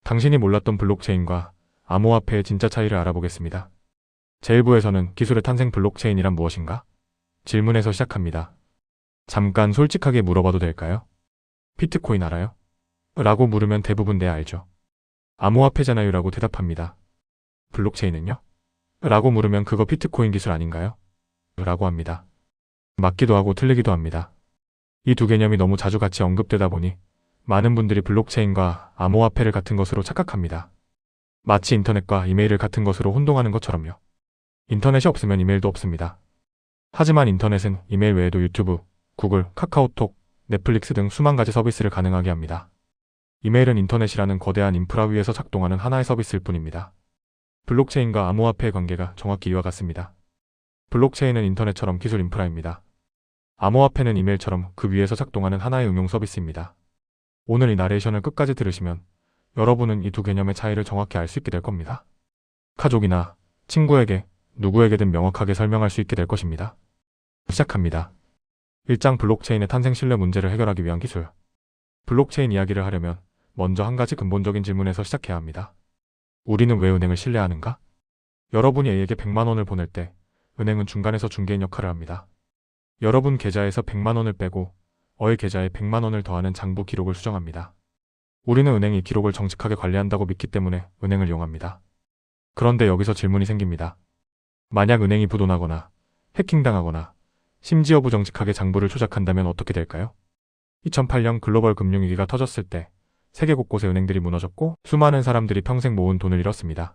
당신이 몰랐던 블록체인과 암호화폐의 진짜 차이를 알아보겠습니다. 제1부에서는 기술의 탄생 블록체인이란 무엇인가? 질문에서 시작합니다. 잠깐 솔직하게 물어봐도 될까요? 비트코인 알아요? 라고 물으면 대부분 네 알죠. 암호화폐잖아요 라고 대답합니다. 블록체인은요? 라고 물으면 그거 비트코인 기술 아닌가요? 라고 합니다. 맞기도 하고 틀리기도 합니다. 이 두 개념이 너무 자주 같이 언급되다 보니 많은 분들이 블록체인과 암호화폐를 같은 것으로 착각합니다. 마치 인터넷과 이메일을 같은 것으로 혼동하는 것처럼요. 인터넷이 없으면 이메일도 없습니다. 하지만 인터넷은 이메일 외에도 유튜브, 구글, 카카오톡, 넷플릭스 등 수만 가지 서비스를 가능하게 합니다. 이메일은 인터넷이라는 거대한 인프라 위에서 작동하는 하나의 서비스일 뿐입니다. 블록체인과 암호화폐의 관계가 정확히 이와 같습니다. 블록체인은 인터넷처럼 기술 인프라입니다. 암호화폐는 이메일처럼 그 위에서 작동하는 하나의 응용 서비스입니다. 오늘 이 나레이션을 끝까지 들으시면 여러분은 이 두 개념의 차이를 정확히 알 수 있게 될 겁니다. 가족이나 친구에게 누구에게든 명확하게 설명할 수 있게 될 것입니다. 시작합니다. 1장 블록체인의 탄생 신뢰 문제를 해결하기 위한 기술. 블록체인 이야기를 하려면 먼저 한 가지 근본적인 질문에서 시작해야 합니다. 우리는 왜 은행을 신뢰하는가? 여러분이 A에게 100만 원을 보낼 때 은행은 중간에서 중개인 역할을 합니다. 여러분 계좌에서 100만 원을 빼고 A의 계좌에 100만 원을 더하는 장부 기록을 수정합니다. 우리는 은행이 기록을 정직하게 관리한다고 믿기 때문에 은행을 이용합니다. 그런데 여기서 질문이 생깁니다. 만약 은행이 부도나거나 해킹당하거나 심지어 부정직하게 장부를 조작한다면 어떻게 될까요? 2008년 글로벌 금융위기가 터졌을 때 세계 곳곳의 은행들이 무너졌고 수많은 사람들이 평생 모은 돈을 잃었습니다.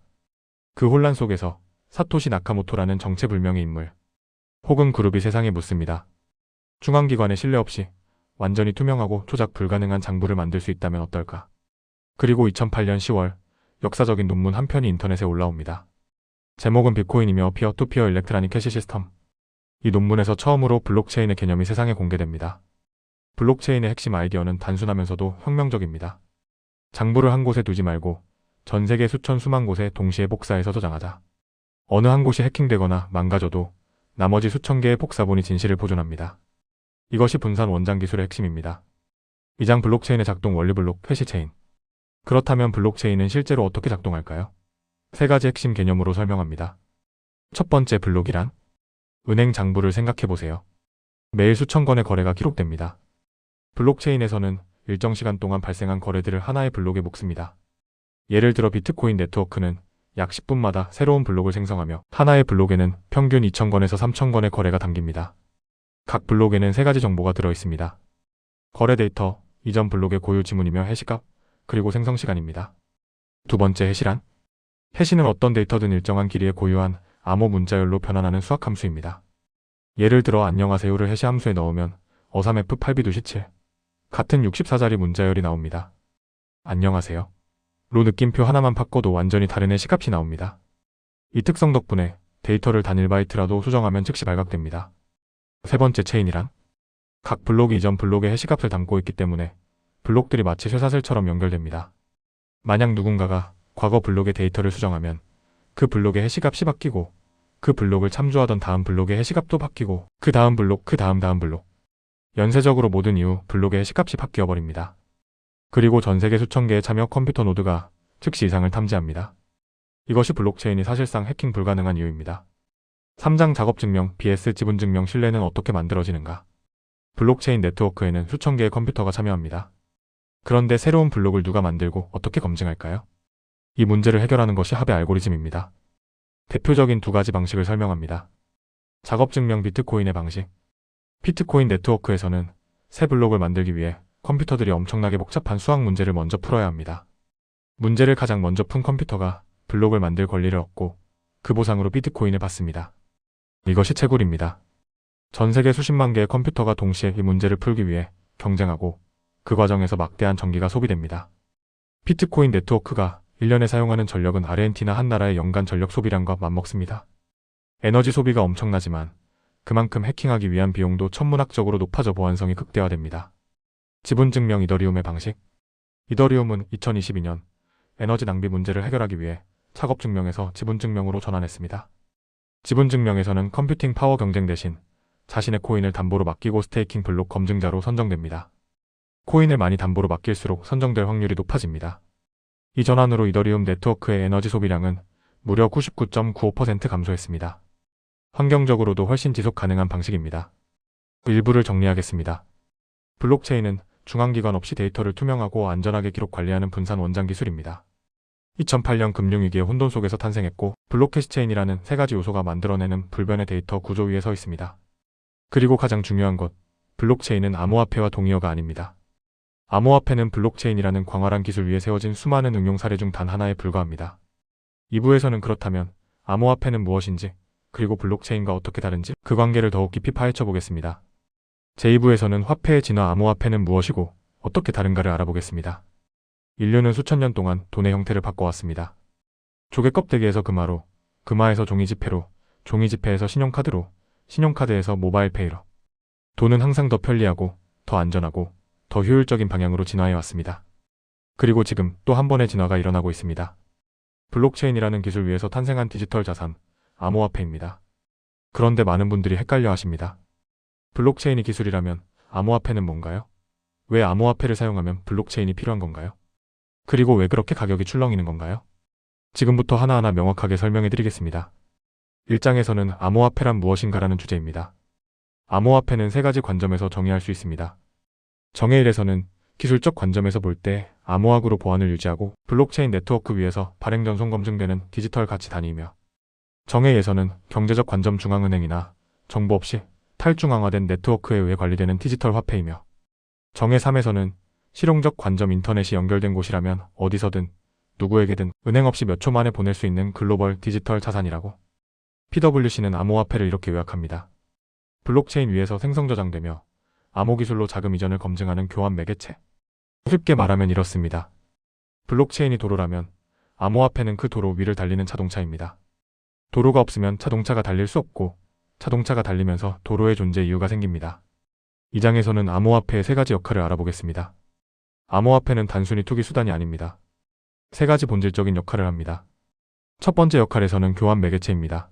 그 혼란 속에서 사토시 나카모토라는 정체불명의 인물 혹은 그룹이 세상에 묻습니다. 중앙기관의 신뢰 없이 완전히 투명하고 조작 불가능한 장부를 만들 수 있다면 어떨까? 그리고 2008년 10월 역사적인 논문 한 편이 인터넷에 올라옵니다. 제목은 비트코인이며 피어-투-피어 일렉트로닉 캐시 시스템. 이 논문에서 처음으로 블록체인의 개념이 세상에 공개됩니다. 블록체인의 핵심 아이디어는 단순하면서도 혁명적입니다. 장부를 한 곳에 두지 말고 전 세계 수천 수만 곳에 동시에 복사해서 저장하자. 어느 한 곳이 해킹되거나 망가져도 나머지 수천 개의 복사본이 진실을 보존합니다. 이것이 분산 원장 기술의 핵심입니다. 2장 블록체인의 작동 원리 블록 캐시체인. 그렇다면 블록체인은 실제로 어떻게 작동할까요? 세 가지 핵심 개념으로 설명합니다. 첫 번째 블록이란? 은행 장부를 생각해보세요. 매일 수천 건의 거래가 기록됩니다. 블록체인에서는 일정 시간 동안 발생한 거래들을 하나의 블록에 묶습니다. 예를 들어 비트코인 네트워크는 약 10분마다 새로운 블록을 생성하며 하나의 블록에는 평균 2,000건에서 3,000건의 거래가 담깁니다. 각 블록에는 세 가지 정보가 들어있습니다. 거래 데이터, 이전 블록의 고유 지문이며 해시값, 그리고 생성 시간입니다. 두 번째 해시란? 해시는 어떤 데이터든 일정한 길이의 고유한 암호 문자열로 변환하는 수학 함수입니다. 예를 들어 안녕하세요를 해시 함수에 넣으면 어삼F8B2C7 같은 64자리 문자열이 나옵니다. 안녕하세요. 로 느낌표 하나만 바꿔도 완전히 다른 해시값이 나옵니다. 이 특성 덕분에 데이터를 단일 바이트라도 수정하면 즉시 발각됩니다. 세 번째 체인이란? 각 블록이 이전 블록의 해시값을 담고 있기 때문에 블록들이 마치 쇠사슬처럼 연결됩니다. 만약 누군가가 과거 블록의 데이터를 수정하면 그 블록의 해시값이 바뀌고 그 블록을 참조하던 다음 블록의 해시값도 바뀌고 그 다음 블록, 그 다음 블록 연쇄적으로 모든 이후 블록의 해시값이 바뀌어버립니다. 그리고 전세계 수천 개의 참여 컴퓨터 노드가 즉시 이상을 탐지합니다. 이것이 블록체인이 사실상 해킹 불가능한 이유입니다. 3장 작업증명 BS 지분증명 신뢰는 어떻게 만들어지는가? 블록체인 네트워크에는 수천 개의 컴퓨터가 참여합니다. 그런데 새로운 블록을 누가 만들고 어떻게 검증할까요? 이 문제를 해결하는 것이 합의 알고리즘입니다. 대표적인 두 가지 방식을 설명합니다. 작업증명 비트코인의 방식. 비트코인 네트워크에서는 새 블록을 만들기 위해 컴퓨터들이 엄청나게 복잡한 수학 문제를 먼저 풀어야 합니다. 문제를 가장 먼저 푼 컴퓨터가 블록을 만들 권리를 얻고 그 보상으로 비트코인을 받습니다. 이것이 채굴입니다. 전 세계 수십만 개의 컴퓨터가 동시에 이 문제를 풀기 위해 경쟁하고 그 과정에서 막대한 전기가 소비됩니다. 비트코인 네트워크가 1년에 사용하는 전력은 아르헨티나 한 나라의 연간 전력 소비량과 맞먹습니다. 에너지 소비가 엄청나지만 그만큼 해킹하기 위한 비용도 천문학적으로 높아져 보안성이 극대화됩니다. 지분증명 이더리움의 방식. 이더리움은 2022년 에너지 낭비 문제를 해결하기 위해 작업증명에서 지분증명으로 전환했습니다. 지분증명에서는 컴퓨팅 파워 경쟁 대신 자신의 코인을 담보로 맡기고 스테이킹 블록 검증자로 선정됩니다. 코인을 많이 담보로 맡길수록 선정될 확률이 높아집니다. 이 전환으로 이더리움 네트워크의 에너지 소비량은 무려 99.95% 감소했습니다. 환경적으로도 훨씬 지속 가능한 방식입니다. 일부를 정리하겠습니다. 블록체인은 중앙기관 없이 데이터를 투명하고 안전하게 기록 관리하는 분산 원장 기술입니다. 2008년 금융위기의 혼돈 속에서 탄생했고 블록캐시체인이라는 세 가지 요소가 만들어내는 불변의 데이터 구조 위에 서 있습니다. 그리고 가장 중요한 것, 블록체인은 암호화폐와 동의어가 아닙니다. 암호화폐는 블록체인이라는 광활한 기술 위에 세워진 수많은 응용 사례 중 단 하나에 불과합니다. 2부에서는 그렇다면 암호화폐는 무엇인지, 그리고 블록체인과 어떻게 다른지 그 관계를 더욱 깊이 파헤쳐 보겠습니다. 제2부에서는 화폐의 진화 암호화폐는 무엇이고 어떻게 다른가를 알아보겠습니다. 인류는 수천 년 동안 돈의 형태를 바꿔왔습니다. 조개 껍데기에서 금화로, 금화에서 종이지폐로, 종이지폐에서 신용카드로, 신용카드에서 모바일페이로. 돈은 항상 더 편리하고, 더 안전하고, 더 효율적인 방향으로 진화해 왔습니다. 그리고 지금 또 한 번의 진화가 일어나고 있습니다. 블록체인이라는 기술 위에서 탄생한 디지털 자산, 암호화폐입니다. 그런데 많은 분들이 헷갈려 하십니다. 블록체인이 기술이라면 암호화폐는 뭔가요? 왜 암호화폐를 사용하면 블록체인이 필요한 건가요? 그리고 왜 그렇게 가격이 출렁이는 건가요? 지금부터 하나하나 명확하게 설명해 드리겠습니다. 1장에서는 암호화폐란 무엇인가라는 주제입니다. 암호화폐는 세 가지 관점에서 정의할 수 있습니다. 정의 1에서는 기술적 관점에서 볼 때 암호학으로 보안을 유지하고 블록체인 네트워크 위에서 발행 전송 검증되는 디지털 가치 단위이며, 정의 2에서는 경제적 관점 중앙은행이나 정보 없이 탈중앙화된 네트워크에 의해 관리되는 디지털 화폐이며, 정의 3에서는 실용적 관점 인터넷이 연결된 곳이라면 어디서든 누구에게든 은행 없이 몇 초 만에 보낼 수 있는 글로벌 디지털 자산이라고. PwC는 암호화폐를 이렇게 요약합니다. 블록체인 위에서 생성 저장되며 암호기술로 자금 이전을 검증하는 교환 매개체. 쉽게 말하면 이렇습니다. 블록체인이 도로라면 암호화폐는 그 도로 위를 달리는 자동차입니다. 도로가 없으면 자동차가 달릴 수 없고, 자동차가 달리면서 도로의 존재 이유가 생깁니다. 이 장에서는 암호화폐의 세 가지 역할을 알아보겠습니다. 암호화폐는 단순히 투기 수단이 아닙니다. 세 가지 본질적인 역할을 합니다. 첫 번째 역할에서는 교환 매개체입니다.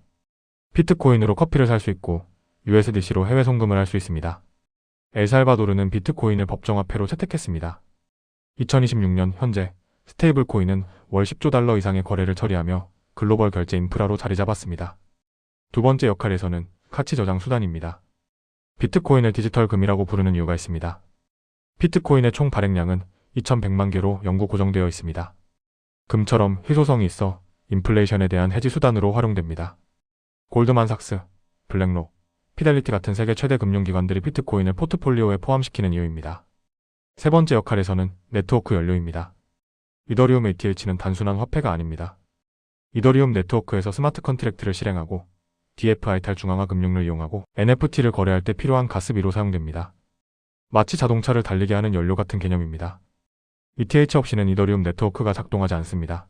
비트코인으로 커피를 살 수 있고 USDC로 해외 송금을 할 수 있습니다. 엘살바도르는 비트코인을 법정화폐로 채택했습니다. 2026년 현재 스테이블 코인은 월 10조 달러 이상의 거래를 처리하며 글로벌 결제 인프라로 자리 잡았습니다. 두 번째 역할에서는 가치 저장 수단입니다. 비트코인을 디지털 금이라고 부르는 이유가 있습니다. 비트코인의 총 발행량은 2100만 개로 영구 고정되어 있습니다. 금처럼 희소성이 있어 인플레이션에 대한 해지 수단으로 활용됩니다. 골드만삭스, 블랙록, 피델리티 같은 세계 최대 금융기관들이 비트코인을 포트폴리오에 포함시키는 이유입니다. 세 번째 역할에서는 네트워크 연료입니다. 이더리움 ATH는 단순한 화폐가 아닙니다. 이더리움 네트워크에서 스마트 컨트랙트를 실행하고 DFI 탈중앙화 금융을 이용하고 NFT를 거래할 때 필요한 가스비로 사용됩니다. 마치 자동차를 달리게 하는 연료 같은 개념입니다. ETH 없이는 이더리움 네트워크가 작동하지 않습니다.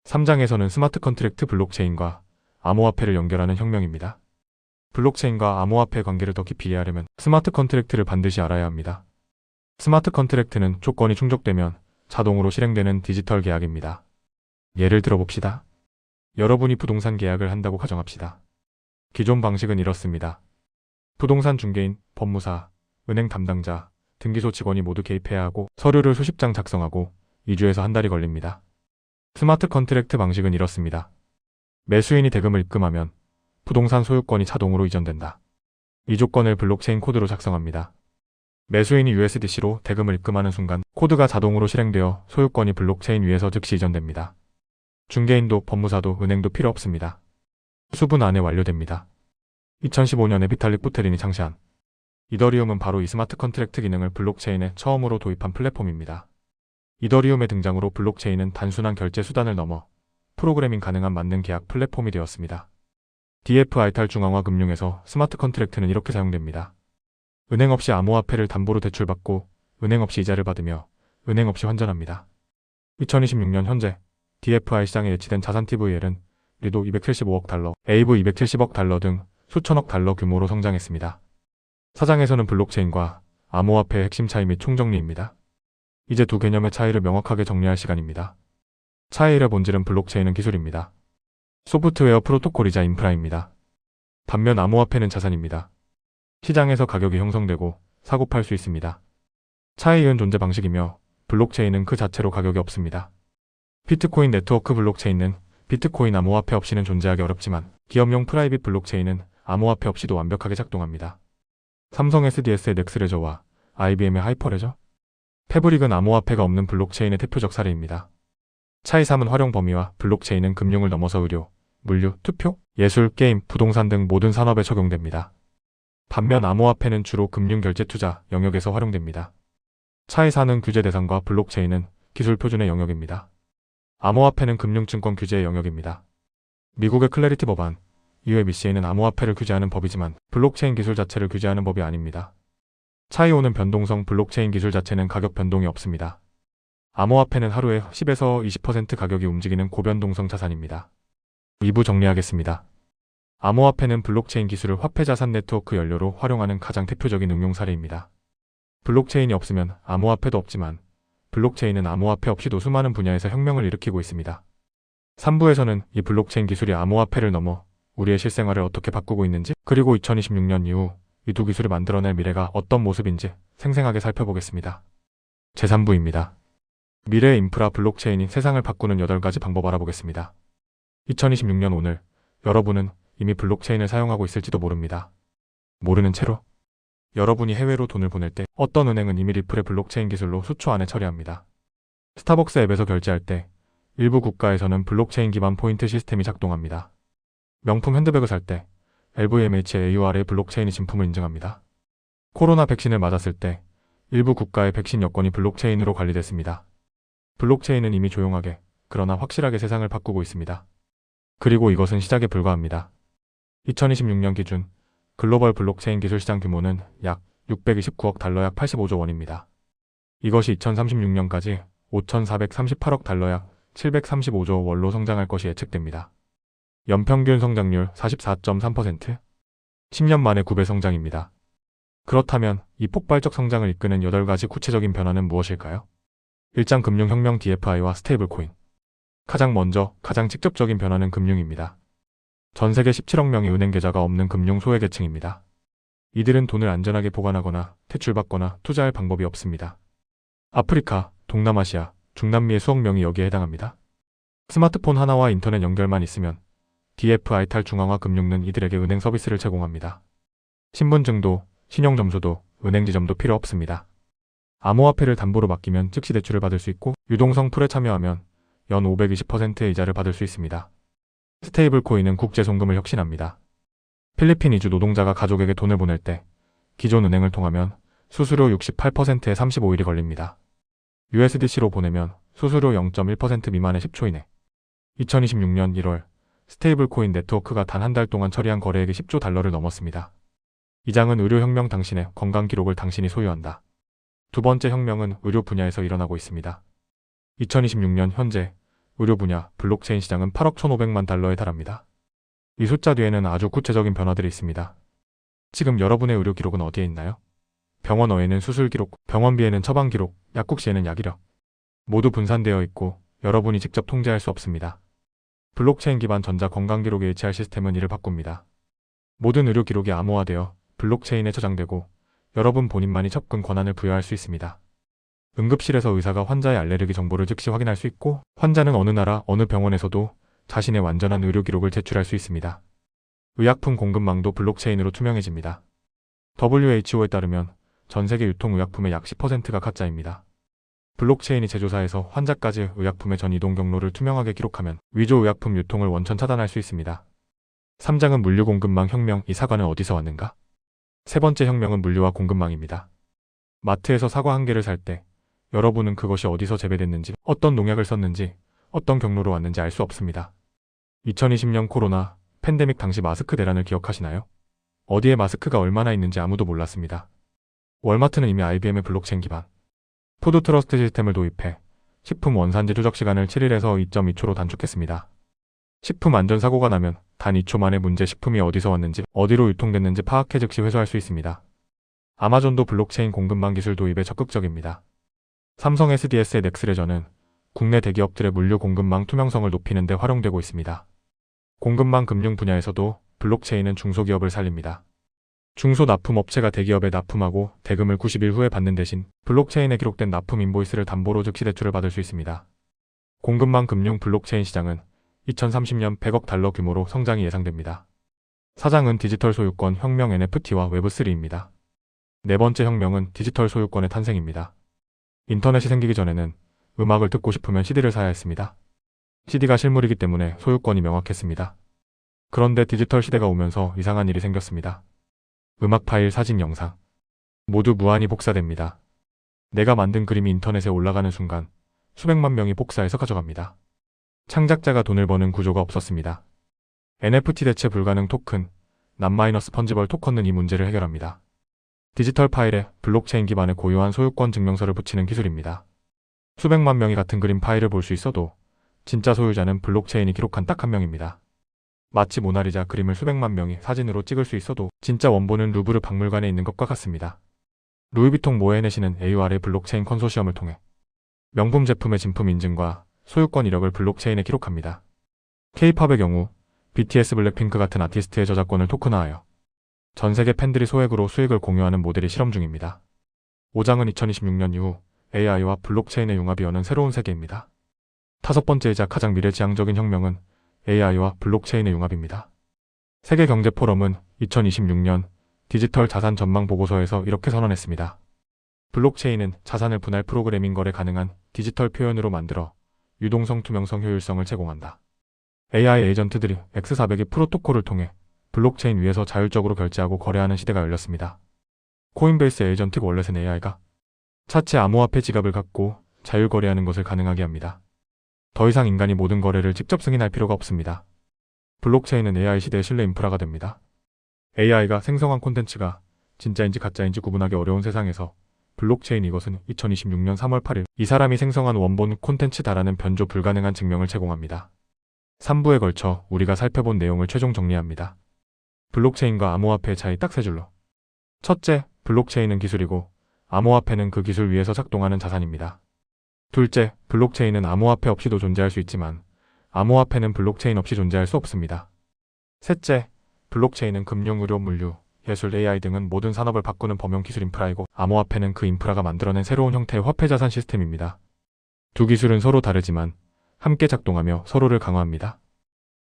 3장에서는 스마트 컨트랙트 블록체인과 암호화폐를 연결하는 혁명입니다. 블록체인과 암호화폐의 관계를 더 깊이 이해하려면 스마트 컨트랙트를 반드시 알아야 합니다. 스마트 컨트랙트는 조건이 충족되면 자동으로 실행되는 디지털 계약입니다. 예를 들어 봅시다. 여러분이 부동산 계약을 한다고 가정합시다. 기존 방식은 이렇습니다. 부동산 중개인, 법무사, 은행 담당자, 등기소 직원이 모두 개입해야 하고 서류를 수십 장 작성하고 2주에서 한 달이 걸립니다. 스마트 컨트랙트 방식은 이렇습니다. 매수인이 대금을 입금하면 부동산 소유권이 자동으로 이전된다. 이 조건을 블록체인 코드로 작성합니다. 매수인이 USDC로 대금을 입금하는 순간 코드가 자동으로 실행되어 소유권이 블록체인 위에서 즉시 이전됩니다. 중개인도 법무사도 은행도 필요 없습니다. 수분 안에 완료됩니다. 2015년에 비탈릭 부테린이 창시한 이더리움은 바로 이 스마트 컨트랙트 기능을 블록체인에 처음으로 도입한 플랫폼입니다. 이더리움의 등장으로 블록체인은 단순한 결제 수단을 넘어 프로그래밍 가능한 만능 계약 플랫폼이 되었습니다. DFI 탈중앙화 금융에서 스마트 컨트랙트는 이렇게 사용됩니다. 은행 없이 암호화폐를 담보로 대출받고 은행 없이 이자를 받으며 은행 없이 환전합니다. 2026년 현재 DFI 시장에 예치된 자산 TVL은 리도 275억 달러, 에이브 270억 달러 등 수천억 달러 규모로 성장했습니다. 4장에서는 블록체인과 암호화폐의 핵심 차이 및 총정리입니다. 이제 두 개념의 차이를 명확하게 정리할 시간입니다. 차이의 본질은 블록체인은 기술입니다. 소프트웨어 프로토콜이자 인프라입니다. 반면 암호화폐는 자산입니다. 시장에서 가격이 형성되고 사고 팔 수 있습니다. 차이은 존재 방식이며 블록체인은 그 자체로 가격이 없습니다. 비트코인 네트워크 블록체인은 비트코인 암호화폐 없이는 존재하기 어렵지만 기업용 프라이빗 블록체인은 암호화폐 없이도 완벽하게 작동합니다. 삼성 SDS의 넥스레저와 IBM의 하이퍼레저, 패브릭은 암호화폐가 없는 블록체인의 대표적 사례입니다. 차이삼은 활용 범위와 블록체인은 금융을 넘어서 의료, 물류, 투표, 예술, 게임, 부동산 등 모든 산업에 적용됩니다. 반면 암호화폐는 주로 금융 결제 투자 영역에서 활용됩니다. 차이사는 규제 대상과 블록체인은 기술 표준의 영역입니다. 암호화폐는 금융증권 규제의 영역입니다. 미국의 클래리티 법안, UMBCA는 암호화폐를 규제하는 법이지만 블록체인 기술 자체를 규제하는 법이 아닙니다. 차이오는 변동성 블록체인 기술 자체는 가격 변동이 없습니다. 암호화폐는 하루에 10에서 20% 가격이 움직이는 고변동성 자산입니다. 2부 정리하겠습니다. 암호화폐는 블록체인 기술을 화폐자산 네트워크 연료로 활용하는 가장 대표적인 응용 사례입니다. 블록체인이 없으면 암호화폐도 없지만 블록체인은 암호화폐 없이도 수많은 분야에서 혁명을 일으키고 있습니다. 3부에서는 이 블록체인 기술이 암호화폐를 넘어 우리의 실생활을 어떻게 바꾸고 있는지, 그리고 2026년 이후 이 두 기술이 만들어낼 미래가 어떤 모습인지 생생하게 살펴보겠습니다. 제3부입니다. 미래의 인프라 블록체인이 세상을 바꾸는 8가지 방법 알아보겠습니다. 2026년 오늘 여러분은 이미 블록체인을 사용하고 있을지도 모릅니다. 모르는 채로 여러분이 해외로 돈을 보낼 때 어떤 은행은 이미 리플의 블록체인 기술로 수초 안에 처리합니다. 스타벅스 앱에서 결제할 때 일부 국가에서는 블록체인 기반 포인트 시스템이 작동합니다. 명품 핸드백을 살 때 LVMH의 AUR의 블록체인이 진품을 인증합니다. 코로나 백신을 맞았을 때 일부 국가의 백신 여권이 블록체인으로 관리됐습니다. 블록체인은 이미 조용하게 그러나 확실하게 세상을 바꾸고 있습니다. 그리고 이것은 시작에 불과합니다. 2026년 기준 글로벌 블록체인 기술 시장 규모는 약 629억 달러 약 85조 원입니다. 이것이 2036년까지 5,438억 달러 약 735조 원로 성장할 것이 예측됩니다. 연평균 성장률 44.3%, 10년 만에 9배 성장입니다. 그렇다면 이 폭발적 성장을 이끄는 8가지 구체적인 변화는 무엇일까요? 1장 금융혁명 DFI와 스테이블코인. 가장 먼저 가장 직접적인 변화는 금융입니다. 전 세계 17억 명의 은행 계좌가 없는 금융 소외계층입니다. 이들은 돈을 안전하게 보관하거나 퇴출받거나 투자할 방법이 없습니다. 아프리카, 동남아시아, 중남미의 수억 명이 여기에 해당합니다. 스마트폰 하나와 인터넷 연결만 있으면 DFI 탈중앙화 금융은 이들에게 은행 서비스를 제공합니다. 신분증도, 신용점수도, 은행지점도 필요 없습니다. 암호화폐를 담보로 맡기면 즉시 대출을 받을 수 있고 유동성 풀에 참여하면 연 520%의 이자를 받을 수 있습니다. 스테이블 코인은 국제 송금을 혁신합니다. 필리핀 이주 노동자가 가족에게 돈을 보낼 때 기존 은행을 통하면 수수료 68%에 35일이 걸립니다. USDC로 보내면 수수료 0.1% 미만의 10초 이내. 2026년 1월 스테이블 코인 네트워크가 단 한 달 동안 처리한 거래액이 10조 달러를 넘었습니다. 이 장은 의료혁명, 당신의 건강 기록을 당신이 소유한다. 두 번째 혁명은 의료 분야에서 일어나고 있습니다. 2026년 현재 의료 분야 블록체인 시장은 8억 1,500만 달러에 달합니다. 이 숫자 뒤에는 아주 구체적인 변화들이 있습니다. 지금 여러분의 의료 기록은 어디에 있나요? 병원어에는 수술 기록, 병원비에는 처방 기록, 약국 시에는 약 이력. 모두 분산되어 있고 여러분이 직접 통제할 수 없습니다. 블록체인 기반 전자 건강 기록에 일치할 시스템은 이를 바꿉니다. 모든 의료 기록이 암호화되어 블록체인에 저장되고 여러분 본인만이 접근 권한을 부여할 수 있습니다. 응급실에서 의사가 환자의 알레르기 정보를 즉시 확인할 수 있고 환자는 어느 나라, 어느 병원에서도 자신의 완전한 의료 기록을 제출할 수 있습니다. 의약품 공급망도 블록체인으로 투명해집니다. WHO에 따르면 전 세계 유통 의약품의 약 10%가 가짜입니다. 블록체인이 제조사에서 환자까지 의약품의 전 이동 경로를 투명하게 기록하면 위조 의약품 유통을 원천 차단할 수 있습니다. 3장은 물류 공급망 혁명. 이 사과는 어디서 왔는가? 세 번째 혁명은 물류와 공급망입니다. 마트에서 사과 한 개를 살 때 여러분은 그것이 어디서 재배됐는지, 어떤 농약을 썼는지, 어떤 경로로 왔는지 알 수 없습니다. 2020년 코로나 팬데믹 당시 마스크 대란을 기억하시나요? 어디에 마스크가 얼마나 있는지 아무도 몰랐습니다. 월마트는 이미 IBM의 블록체인 기반 푸드 트러스트 시스템을 도입해 식품 원산지 추적 시간을 7일에서 2.2초로 단축했습니다. 식품 안전 사고가 나면 단 2초 만에 문제 식품이 어디서 왔는지, 어디로 유통됐는지 파악해 즉시 회수할 수 있습니다. 아마존도 블록체인 공급망 기술 도입에 적극적입니다. 삼성 SDS의 넥스레저는 국내 대기업들의 물류 공급망 투명성을 높이는 데 활용되고 있습니다. 공급망 금융 분야에서도 블록체인은 중소기업을 살립니다. 중소납품업체가 대기업에 납품하고 대금을 90일 후에 받는 대신 블록체인에 기록된 납품 인보이스를 담보로 즉시 대출을 받을 수 있습니다. 공급망 금융 블록체인 시장은 2030년 100억 달러 규모로 성장이 예상됩니다. 사장은 디지털 소유권 혁명 NFT와 웹3입니다. 네 번째 혁명은 디지털 소유권의 탄생입니다. 인터넷이 생기기 전에는 음악을 듣고 싶으면 CD를 사야 했습니다. CD가 실물이기 때문에 소유권이 명확했습니다. 그런데 디지털 시대가 오면서 이상한 일이 생겼습니다. 음악 파일, 사진, 영상 모두 무한히 복사됩니다. 내가 만든 그림이 인터넷에 올라가는 순간 수백만 명이 복사해서 가져갑니다. 창작자가 돈을 버는 구조가 없었습니다. NFT 대체 불가능 토큰, 난 펀지벌 토큰은 이 문제를 해결합니다. 디지털 파일에 블록체인 기반의 고유한 소유권 증명서를 붙이는 기술입니다. 수백만 명이 같은 그림 파일을 볼 수 있어도 진짜 소유자는 블록체인이 기록한 딱 한 명입니다. 마치 모나리자 그림을 수백만 명이 사진으로 찍을 수 있어도 진짜 원본은 루브르 박물관에 있는 것과 같습니다. 루이비통 모에넷이는 AUR의 블록체인 컨소시엄을 통해 명품 제품의 진품 인증과 소유권 이력을 블록체인에 기록합니다. K-팝의 경우 BTS, 블랙핑크 같은 아티스트의 저작권을 토큰화하여 전 세계 팬들이 소액으로 수익을 공유하는 모델이 실험 중입니다. 5장은 2026년 이후 AI와 블록체인의 융합이 여는 새로운 세계입니다. 다섯 번째이자 가장 미래지향적인 혁명은 AI와 블록체인의 융합입니다. 세계경제포럼은 2026년 디지털 자산 전망 보고서에서 이렇게 선언했습니다. 블록체인은 자산을 분할 프로그래밍 거래 가능한 디지털 표현으로 만들어 유동성, 투명성, 효율성을 제공한다. AI 에이전트들이 X402 프로토콜을 통해 블록체인 위에서 자율적으로 결제하고 거래하는 시대가 열렸습니다. 코인베이스 에이전트 월렛은 AI가 차체 암호화폐 지갑을 갖고 자율거래하는 것을 가능하게 합니다. 더 이상 인간이 모든 거래를 직접 승인할 필요가 없습니다. 블록체인은 AI 시대의 신뢰 인프라가 됩니다. AI가 생성한 콘텐츠가 진짜인지 가짜인지 구분하기 어려운 세상에서 블록체인 이것은 2026년 3월 8일 이 사람이 생성한 원본 콘텐츠다라는 변조 불가능한 증명을 제공합니다. 3부에 걸쳐 우리가 살펴본 내용을 최종 정리합니다. 블록체인과 암호화폐의 차이 딱 세 줄로. 첫째, 블록체인은 기술이고 암호화폐는 그 기술 위에서 작동하는 자산입니다. 둘째, 블록체인은 암호화폐 없이도 존재할 수 있지만 암호화폐는 블록체인 없이 존재할 수 없습니다. 셋째, 블록체인은 금융, 의료, 물류, 예술, AI 등은 모든 산업을 바꾸는 범용 기술 인프라이고 암호화폐는 그 인프라가 만들어낸 새로운 형태의 화폐 자산 시스템입니다. 두 기술은 서로 다르지만 함께 작동하며 서로를 강화합니다.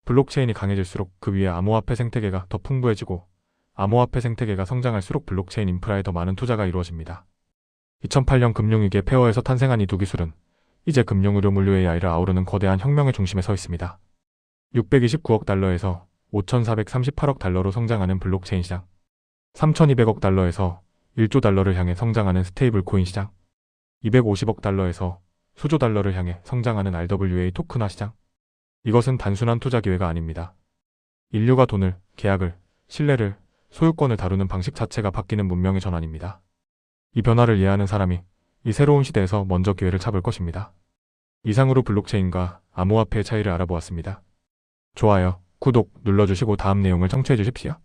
블록체인이 강해질수록 그 위에 암호화폐 생태계가 더 풍부해지고 암호화폐 생태계가 성장할수록 블록체인 인프라에 더 많은 투자가 이루어집니다. 2008년 금융위기의 폐허에서 탄생한 이 두 기술은 이제 금융, 의료, 물류, AI를 아우르는 거대한 혁명의 중심에 서 있습니다. 629억 달러에서 5,438억 달러로 성장하는 블록체인 시장, 3,200억 달러에서 1조 달러를 향해 성장하는 스테이블 코인 시장, 250억 달러에서 수조 달러를 향해 성장하는 RWA 토큰화 시장. 이것은 단순한 투자 기회가 아닙니다. 인류가 돈을, 계약을, 신뢰를, 소유권을 다루는 방식 자체가 바뀌는 문명의 전환입니다. 이 변화를 이해하는 사람이 이 새로운 시대에서 먼저 기회를 잡을 것입니다. 이상으로 블록체인과 암호화폐의 차이를 알아보았습니다. 좋아요, 구독 눌러주시고 다음 내용을 청취해 주십시오.